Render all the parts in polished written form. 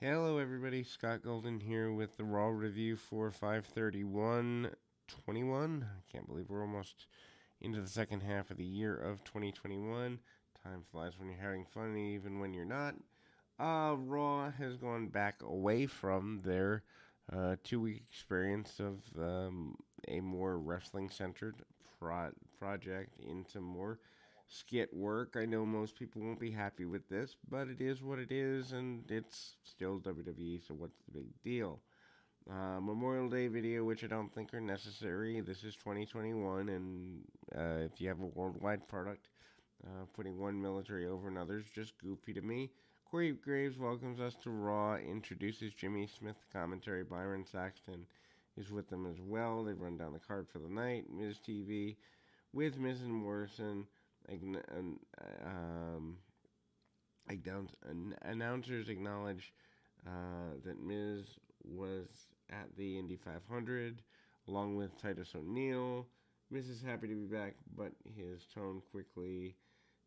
Hello, everybody. Scott Golden here with the Raw review for 5/31/21. I can't believe we're almost into the second half of the year of 2021. Time flies when you're having fun, even when you're not. Raw has gone back away from their 2 week experience of a more wrestling centered project into more skit work. I know most people won't be happy with this, but it is what it is, and it's still WWE, so what's the big deal? Memorial Day video, which I don't think are necessary. This is 2021, and if you have a worldwide product, putting one military over another is just goofy to me. Corey Graves welcomes us to Raw, introduces Jimmy Smith commentary. Byron Saxton is with them as well. They run down the card for the night. Miz TV with Miz and Morrison. Um, Announcers acknowledge that Miz was at the Indy 500 along with Titus O'Neil. Miz is happy to be back, but his tone quickly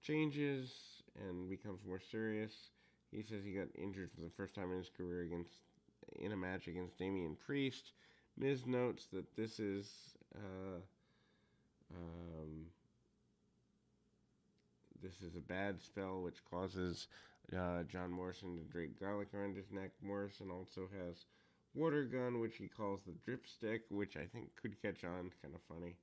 changes and becomes more serious. He says he got injured for the first time in his career in a match against Damian Priest. Miz notes that um, this is a bad spell which causes John Morrison to drape garlic around his neck. Morrison also has water gun, which he calls the drip stick, which I think could catch on. Kind of funny.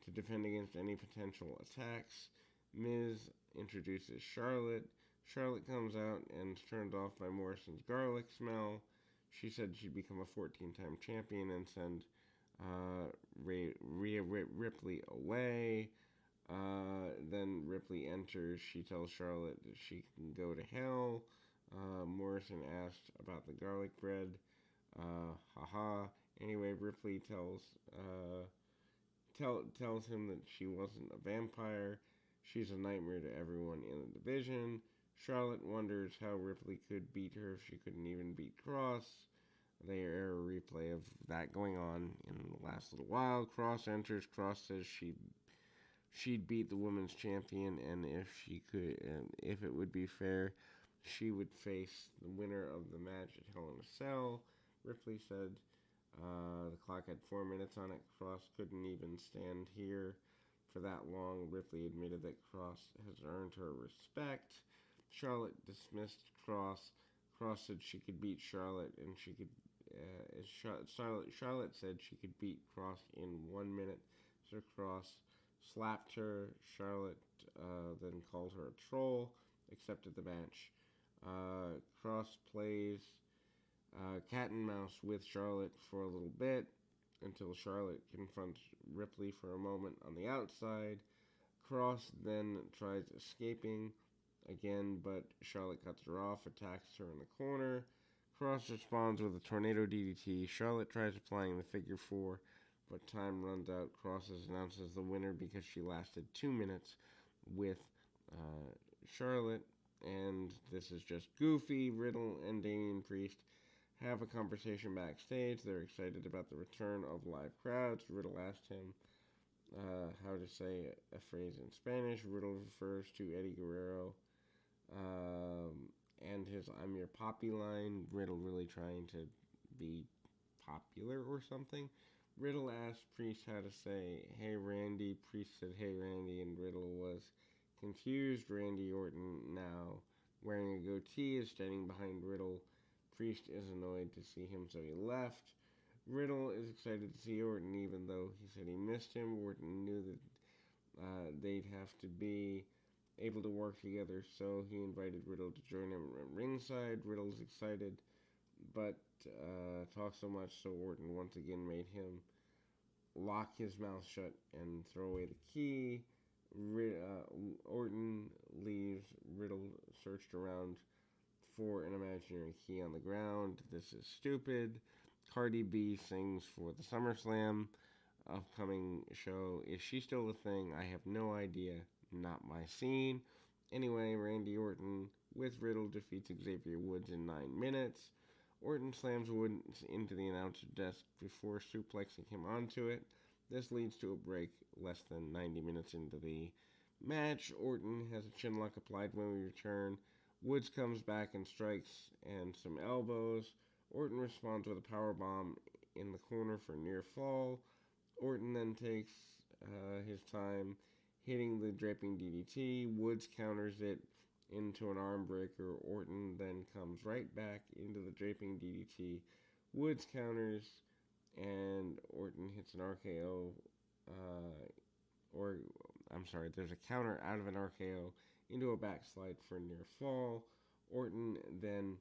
To defend against any potential attacks, Miz introduces Charlotte. Charlotte comes out and is turned off by Morrison's garlic smell. She said she'd become a 14-time champion and send Rhea Ripley away. Then Ripley enters. She tells Charlotte that she can go to hell. Morrison asked about the garlic bread. Haha. Anyway, Ripley tells him that she wasn't a vampire. She's a nightmare to everyone in the division. Charlotte wonders how Ripley could beat her if she couldn't even beat Cross. They air a replay of that going on in the last little while. Cross enters. Cross says she'd beat the women's champion, and if it would be fair, she would face the winner of the match at Hell in a Cell. Ripley said the clock had 4 minutes on it. Cross couldn't even stand here for that long. Ripley admitted that Cross has earned her respect. Charlotte dismissed Cross. Cross said she could beat Charlotte, and she could. Charlotte said she could beat Cross in 1 minute. So Cross slapped her. Charlotte then called her a troll, accepted the match. Cross plays cat and mouse with Charlotte for a little bit until Charlotte confronts Ripley for a moment on the outside. Cross then tries escaping again, but Charlotte cuts her off, attacks her in the corner. Cross responds with a tornado DDT. Charlotte tries applying the figure four, but time runs out. Cross announces the winner because she lasted 2 minutes with Charlotte, and this is just goofy. Riddle and Damian Priest have a conversation backstage. They're excited about the return of live crowds. Riddle asked him how to say a phrase in Spanish. Riddle refers to Eddie Guerrero and his I'm your poppy line. Riddle really trying to be popular or something. Riddle asked Priest how to say, hey Randy. Priest said, hey Randy, and Riddle was confused. Randy Orton, now wearing a goatee, is standing behind Riddle. Priest is annoyed to see him, so he left. Riddle is excited to see Orton, even though he said he missed him. Orton knew that they'd have to be able to work together, so he invited Riddle to join him at ringside. Riddle's excited, but talks so much, so Orton once again made him lock his mouth shut and throw away the key. Orton leaves. Riddle searched around for an imaginary key on the ground. This is stupid. Cardi B sings for the SummerSlam upcoming show. Is she still a thing? I have no idea. Not my scene. Anyway, Randy Orton with Riddle defeats Xavier Woods in 9 minutes. Orton slams Woods into the announcer desk before suplexing him onto it. This leads to a break less than 90 minutes into the match. Orton has a chinlock applied when we return. Woods comes back and strikes and some elbows. Orton responds with a power bomb in the corner for near fall. Orton then takes his time hitting the draping DDT. Woods counters it into an arm breaker. Orton then comes right back into the draping DDT. Woods counters, and Orton hits an RKO. Or, I'm sorry, there's a counter out of an RKO into a backslide for a near fall. Orton then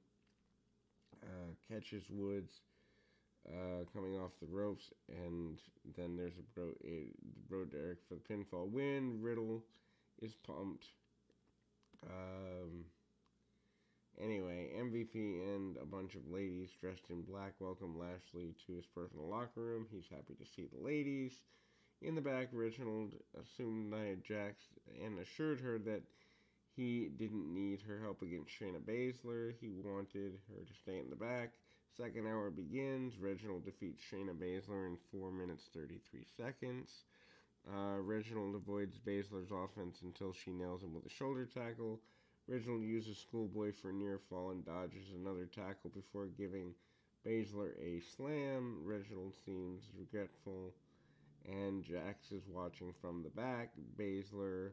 catches Woods coming off the ropes, and then there's a Bro Derek for the pinfall win. Riddle is pumped. Anyway, MVP and a bunch of ladies dressed in black welcome Lashley to his personal locker room. He's happy to see the ladies. In the back, Reginald assumed Nia Jax and assured her that he didn't need her help against Shayna Baszler. He wanted her to stay in the back. Second hour begins. Reginald defeats Shayna Baszler in 4 minutes 33 seconds. Reginald avoids Baszler's offense until she nails him with a shoulder tackle. Reginald uses Schoolboy for near fall and dodges another tackle before giving Baszler a slam. Reginald seems regretful, and Jax is watching from the back. Baszler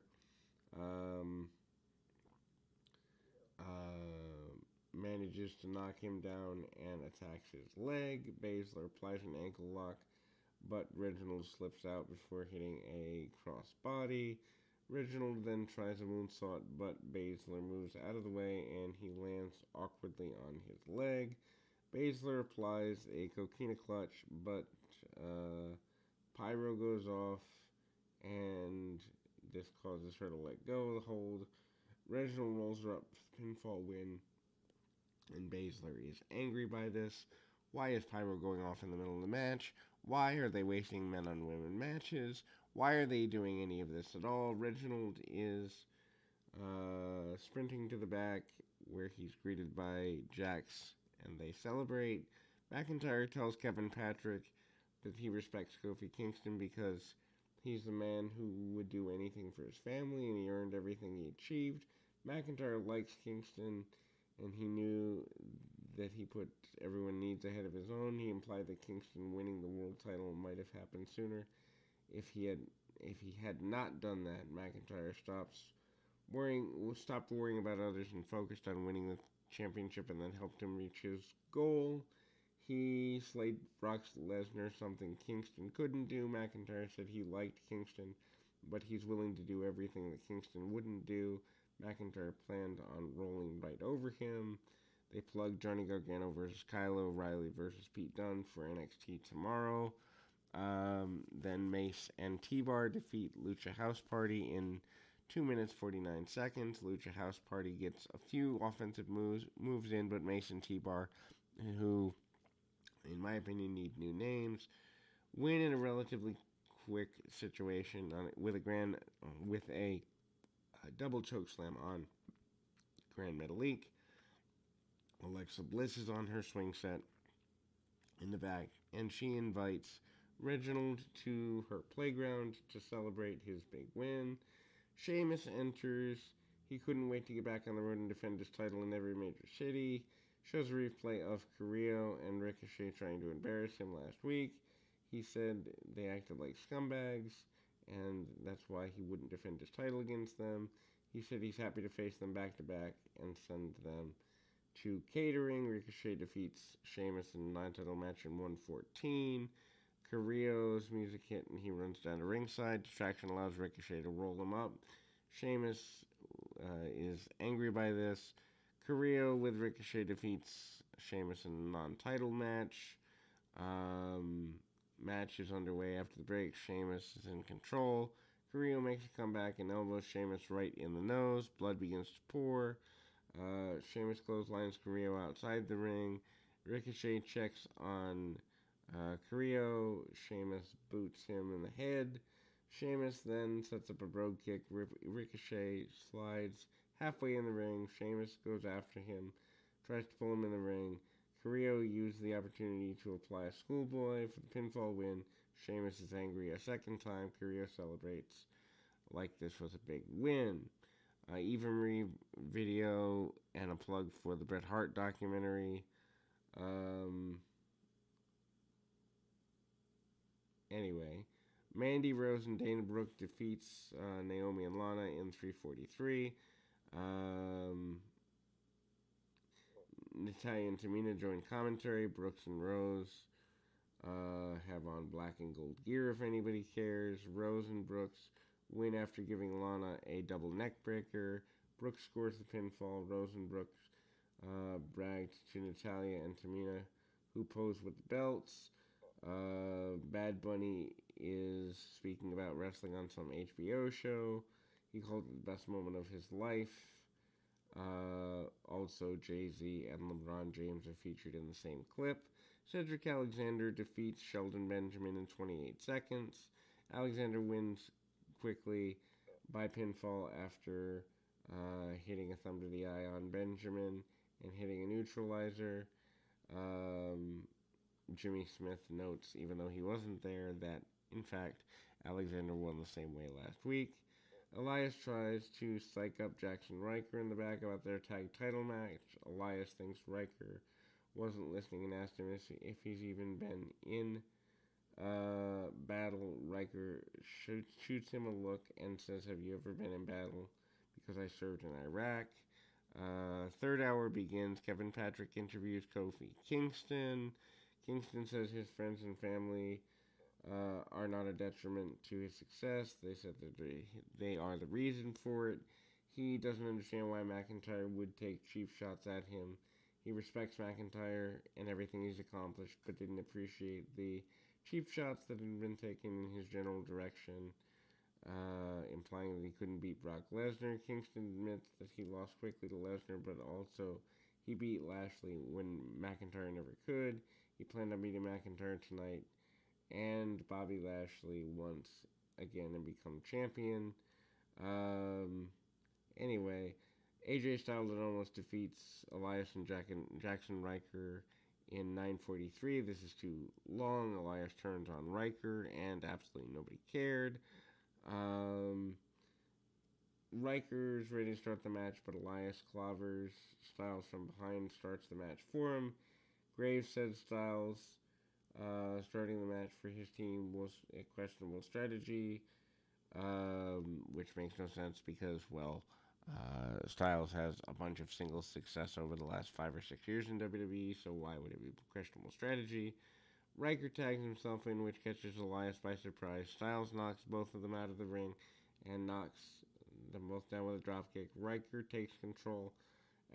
manages to knock him down and attacks his leg. Baszler applies an ankle lock, but Reginald slips out before hitting a crossbody. Reginald then tries a moonsault, but Baszler moves out of the way and he lands awkwardly on his leg. Baszler applies a coquina clutch, but Pyro goes off and this causes her to let go of the hold. Reginald rolls her up for the pinfall win, and Baszler is angry by this. Why is Pyro going off in the middle of the match? Why are they wasting men on women matches? Why are they doing any of this at all? Reginald is sprinting to the back where he's greeted by Jax and they celebrate. McIntyre tells Kevin Patrick that he respects Kofi Kingston because he's the man who would do anything for his family and he earned everything he achieved. McIntyre likes Kingston and he knew that he put everyone needs ahead of his own. He implied that Kingston winning the world title might have happened sooner. If he had not done that, McIntyre stopped worrying about others and focused on winning the championship, and then helped him reach his goal. He slayed Brock Lesnar, something Kingston couldn't do. McIntyre said he liked Kingston, but he's willing to do everything that Kingston wouldn't do. McIntyre planned on rolling right over him. They plugged Johnny Gargano versus Kyle O'Reilly versus Pete Dunne for NXT tomorrow. Then Mace and T-Bar defeat Lucha House Party in 2 minutes 49 seconds. Lucha House Party gets a few offensive moves in, but Mace and T-Bar, who, in my opinion, need new names, win in a relatively quick situation with a double choke slam on Grand Metalik. Alexa Bliss is on her swing set in the back, and she invites Reginald to her playground to celebrate his big win. Sheamus enters. He couldn't wait to get back on the road and defend his title in every major city. Shows a replay of Carrillo and Ricochet trying to embarrass him last week. He said they acted like scumbags, and that's why he wouldn't defend his title against them. He said he's happy to face them back to back and send them to catering. Ricochet defeats Sheamus in a non-title match in 114. Carrillo's music hit and he runs down to ringside. Distraction allows Ricochet to roll him up. Sheamus is angry by this. Carrillo with Ricochet defeats Sheamus in a non-title match. Match is underway after the break. Sheamus is in control. Carrillo makes a comeback and elbows Sheamus right in the nose. Blood begins to pour. Sheamus clotheslines Carrillo outside the ring. Ricochet checks on Carrillo. Sheamus boots him in the head. Sheamus then sets up a brogue kick. Ricochet slides halfway in the ring. Sheamus goes after him, tries to pull him in the ring. Carrillo used the opportunity to apply a schoolboy for the pinfall win. Sheamus is angry a second time. Carrillo celebrates like this was a big win. Eva Marie video and a plug for the Bret Hart documentary. Um, anyway, Mandy Rose and Dana Brooke defeats Naomi and Lana in 343. Um, Natalya and Tamina join commentary. Brooks and Rose have on black and gold gear if anybody cares. Rose and Brooks win after giving Lana a double neck breaker. Brooks scores the pinfall. Rose and Brooks bragged to Natalya and Tamina, who pose with the belts. Bad Bunny is speaking about wrestling on some HBO show. He called it the best moment of his life. Also, Jay-Z and LeBron James are featured in the same clip. Cedric Alexander defeats Shelton Benjamin in 28 seconds. Alexander wins quickly by pinfall after hitting a thumb to the eye on Benjamin and hitting a neutralizer. Jimmy Smith notes, even though he wasn't there, that in fact Alexander won the same way last week. Elias tries to psych up Jackson Riker in the back about their tag title match. Elias thinks Riker wasn't listening and asked him if he's even been in battle. Riker shoots him a look and says, "Have you ever been in battle?" Because I served in Iraq. Third hour begins. Kevin Patrick interviews Kofi Kingston. Kingston says his friends and family are not a detriment to his success. They said that they are the reason for it. He doesn't understand why McIntyre would take cheap shots at him. He respects McIntyre and everything he's accomplished, but didn't appreciate the cheap shots that had been taken in his general direction, implying that he couldn't beat Brock Lesnar. Kingston admits that he lost quickly to Lesnar, but also he beat Lashley when McIntyre never could. He planned on beating McIntyre tonight and Bobby Lashley once again and become champion. Anyway, AJ Styles almost defeats Elias and Jackson Riker in 9:43. This is too long. Elias turns on Riker, and absolutely nobody cared. Riker's ready to start the match, but Elias clobbers Styles from behind, starts the match for him. Graves said Styles starting the match for his team was a questionable strategy, which makes no sense because, well, Styles has a bunch of singles success over the last 5 or 6 years in WWE, so why would it be questionable strategy? Riker tags himself in, which catches Elias by surprise. Styles knocks both of them out of the ring and knocks them both down with a dropkick. Riker takes control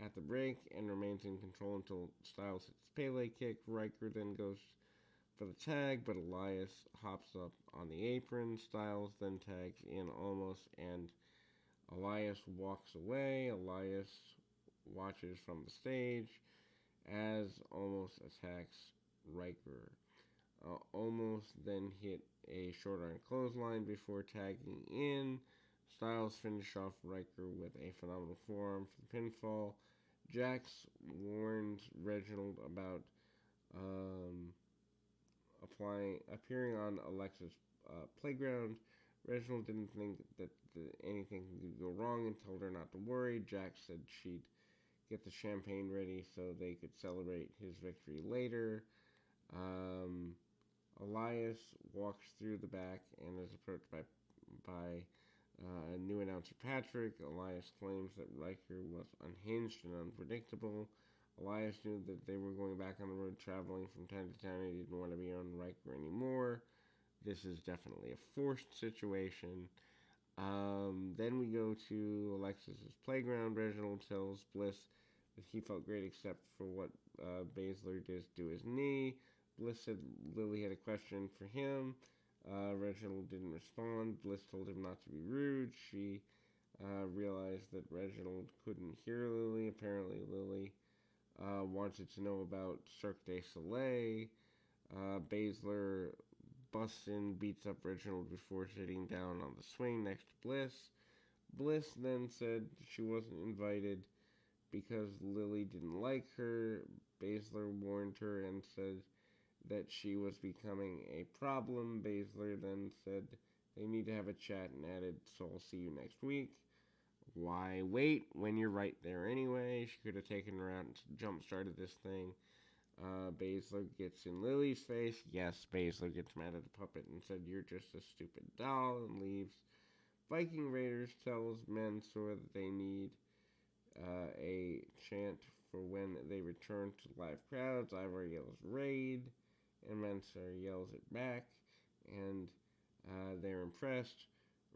at the break and remains in control until Styles hits Pele kick. Riker then goes for the tag, but Elias hops up on the apron. Styles then tags in almost, and Elias walks away. Elias watches from the stage as Almost attacks Riker. Almost then hit a short arm clothesline before tagging in. Styles finish off Riker with a phenomenal forearm for the pinfall. Jax warns Reginald about appearing on Alexa's playground. Reginald didn't think that anything could go wrong and told her not to worry. Jax said she'd get the champagne ready so they could celebrate his victory later. Elias walks through the back and is approached by new announcer Patrick. Elias claims that Riker was unhinged and unpredictable. Elias knew that they were going back on the road traveling from town to town and he didn't want to be on Riker anymore. This is definitely a forced situation. Then we go to Alexis's playground. Reginald tells Bliss that he felt great except for what Baszler did to his knee. Bliss said Lily had a question for him. Reginald didn't respond. Bliss told him not to be rude. She realized that Reginald couldn't hear Lily. Apparently Lily wanted to know about Cirque du Soleil. Baszler busts in, beats up Reginald before sitting down on the swing next to Bliss. Bliss then said she wasn't invited because Lily didn't like her. Baszler warned her and said that she was becoming a problem. Baszler then said they need to have a chat and added, "So I'll see you next week." why wait when you're right there anyway? She could have taken her out and jump started this thing. Baszler gets in Lily's face. Yes, Baszler gets mad at the puppet and said, "You're just a stupid doll," and leaves. Viking Raiders tells Mansoor that they need a chant for when they return to live crowds. Ivar yells "Raid," and Mansoor yells it back, and they're impressed.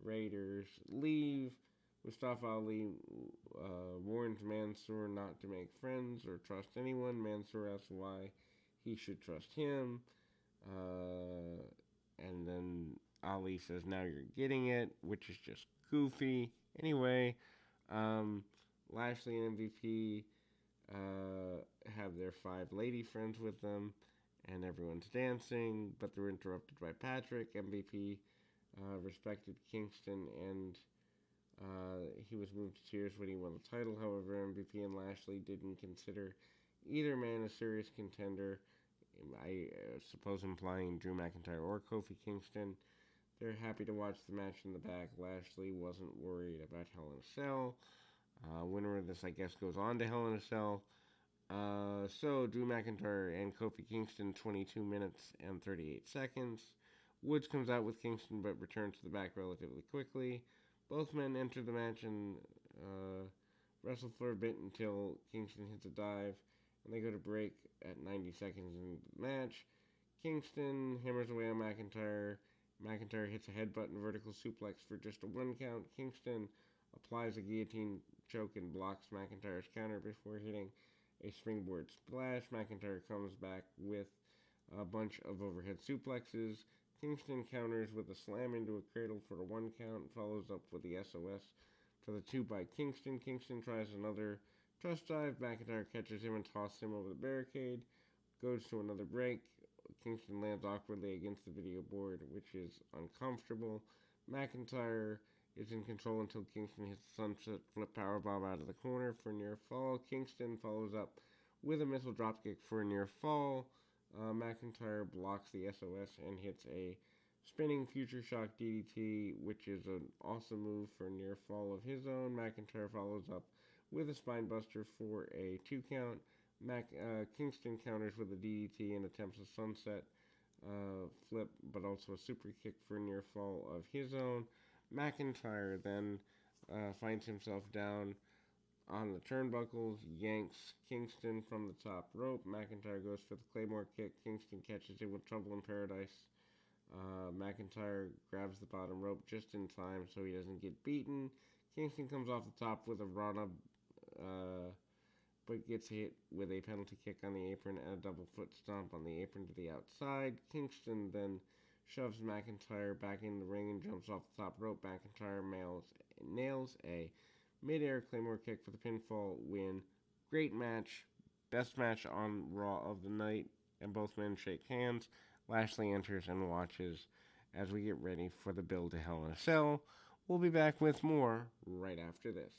Raiders leave. Mustafa Ali warns Mansoor not to make friends or trust anyone. Mansoor asks why he should trust him. And then Ali says, "Now you're getting it," which is just goofy. Anyway, Lashley and MVP have their 5 lady friends with them, and everyone's dancing, but they're interrupted by Patrick. MVP respected Kingston, and he was moved to tears when he won the title. However, MVP and Lashley didn't consider either man a serious contender. I suppose implying Drew McIntyre or Kofi Kingston. They're happy to watch the match in the back. Lashley wasn't worried about Hell in a Cell. Winner of this, I guess, goes on to Hell in a Cell. So, Drew McIntyre and Kofi Kingston, 22 minutes and 38 seconds. Woods comes out with Kingston but returns to the back relatively quickly. Both men enter the match and wrestle for a bit until Kingston hits a dive, and they go to break at 90 seconds into the match. Kingston hammers away on McIntyre. McIntyre hits a headbutt and vertical suplex for just a 1 count. Kingston applies a guillotine choke and blocks McIntyre's counter before hitting a springboard splash. McIntyre comes back with a bunch of overhead suplexes. Kingston counters with a slam into a cradle for a 1 count, follows up with the SOS for the 2 by Kingston. Kingston tries another trust dive. McIntyre catches him and tosses him over the barricade. Goes to another break. Kingston lands awkwardly against the video board, which is uncomfortable. McIntyre is in control until Kingston hits the sunset flip powerbomb out of the corner for a near fall. Kingston follows up with a missile dropkick for a near fall. McIntyre blocks the SOS and hits a spinning future shock DDT, which is an awesome move for a near fall of his own. McIntyre follows up with a spinebuster for a 2 count. Kingston counters with a DDT and attempts a sunset flip, but also a super kick for a near fall of his own. McIntyre then finds himself down on the turnbuckles, yanks Kingston from the top rope. McIntyre goes for the Claymore kick. Kingston catches it with Trouble in Paradise. McIntyre grabs the bottom rope just in time so he doesn't get beaten. Kingston comes off the top with a Rana, but gets hit with a penalty kick on the apron and a double foot stomp on the apron to the outside. Kingston then shoves McIntyre back in the ring and jumps off the top rope. McIntyre nails a mid-air Claymore kick for the pinfall win. Great match. Best match on Raw of the night, and both men shake hands. Lashley enters and watches as we get ready for the build to Hell in a Cell. We'll be back with more right after this.